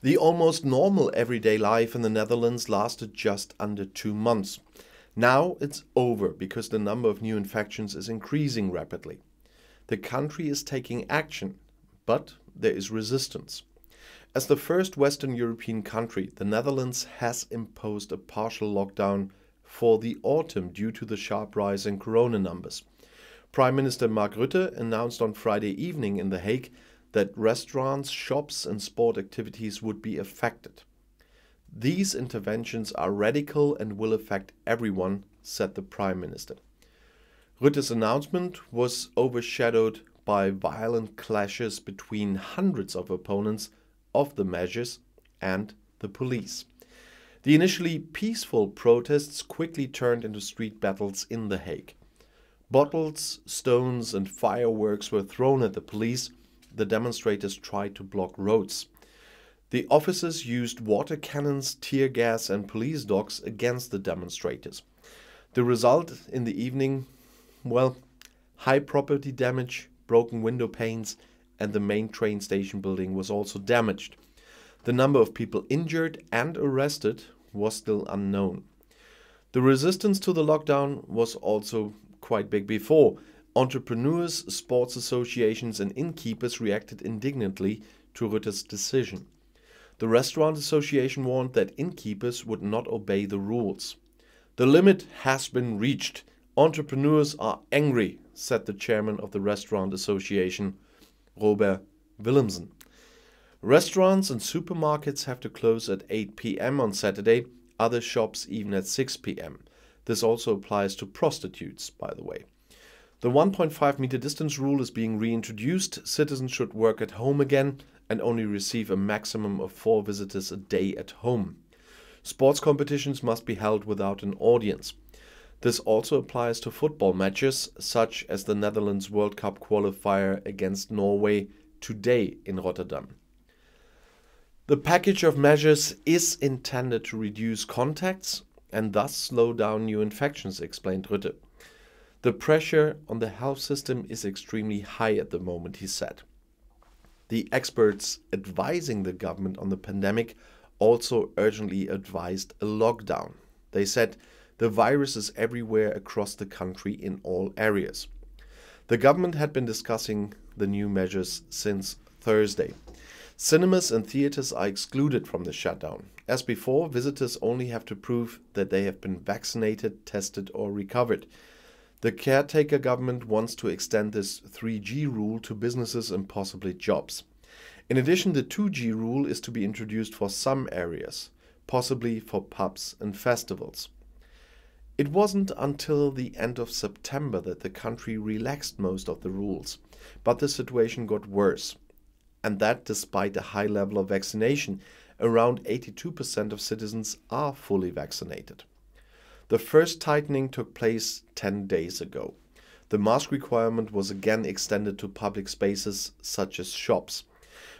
The almost normal everyday life in the Netherlands lasted just under 2 months. Now it's over because the number of new infections is increasing rapidly. The country is taking action, but there is resistance. As the first Western European country, the Netherlands has imposed a partial lockdown for the autumn due to the sharp rise in corona numbers. Prime Minister Mark Rutte announced on Friday evening in The Hague that restaurants, shops and sport activities would be affected. These interventions are radical and will affect everyone, said the Prime Minister. Rutte's announcement was overshadowed by violent clashes between hundreds of opponents of the measures and the police. The initially peaceful protests quickly turned into street battles in The Hague. Bottles, stones and fireworks were thrown at the police. The demonstrators tried to block roads. The officers used water cannons, tear gas and police dogs against the demonstrators. The result in the evening, high property damage, broken window panes, and the main train station building was also damaged. The number of people injured and arrested was still unknown. The resistance to the lockdown was also quite big before. Entrepreneurs, sports associations and innkeepers reacted indignantly to Rutte's decision. The Restaurant Association warned that innkeepers would not obey the rules. The limit has been reached. Entrepreneurs are angry, said the chairman of the Restaurant Association, Robert Willemsen. Restaurants and supermarkets have to close at 8 p.m. on Saturday, other shops even at 6 p.m. This also applies to prostitutes, by the way. The 1.5 meter distance rule is being reintroduced. Citizens should work at home again and only receive a maximum of 4 visitors a day at home. Sports competitions must be held without an audience. This also applies to football matches, such as the Netherlands World Cup qualifier against Norway today in Rotterdam. The package of measures is intended to reduce contacts and thus slow down new infections, explained Rutte. The pressure on the health system is extremely high at the moment, he said. The experts advising the government on the pandemic also urgently advised a lockdown. They said the virus is everywhere across the country in all areas. The government had been discussing the new measures since Thursday. Cinemas and theaters are excluded from the shutdown. As before, visitors only have to prove that they have been vaccinated, tested or recovered. The caretaker government wants to extend this 3G rule to businesses and possibly jobs. In addition, the 2G rule is to be introduced for some areas, possibly for pubs and festivals. It wasn't until the end of September that the country relaxed most of the rules, but the situation got worse. And that despite a high level of vaccination, around 82% of citizens are fully vaccinated. The first tightening took place 10 days ago. The mask requirement was again extended to public spaces such as shops.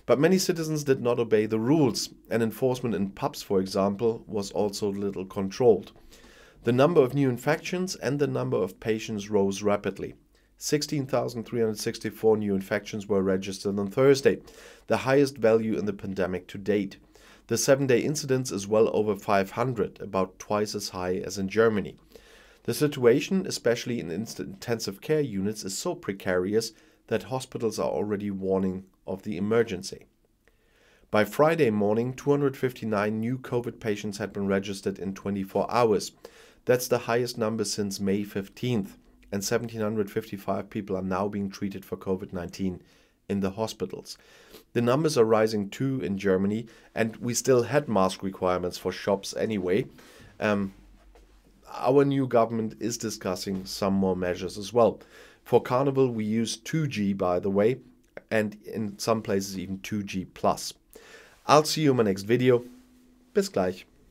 But many citizens did not obey the rules, and enforcement in pubs, for example, was also little controlled. The number of new infections and the number of patients rose rapidly. 16,364 new infections were registered on Thursday, the highest value in the pandemic to date. The 7-day incidence is well over 500, about twice as high as in Germany. The situation, especially in intensive care units, is so precarious that hospitals are already warning of the emergency. By Friday morning, 259 new COVID patients had been registered in 24 hours. That's the highest number since May 15th, and 1,755 people are now being treated for COVID-19 in the hospitals. The numbers are rising too in Germany, and we still had mask requirements for shops anyway. Our new government is discussing some more measures as well. For Carnival we use 2G, by the way, and in some places even 2G+. I'll see you in my next video. Bis gleich.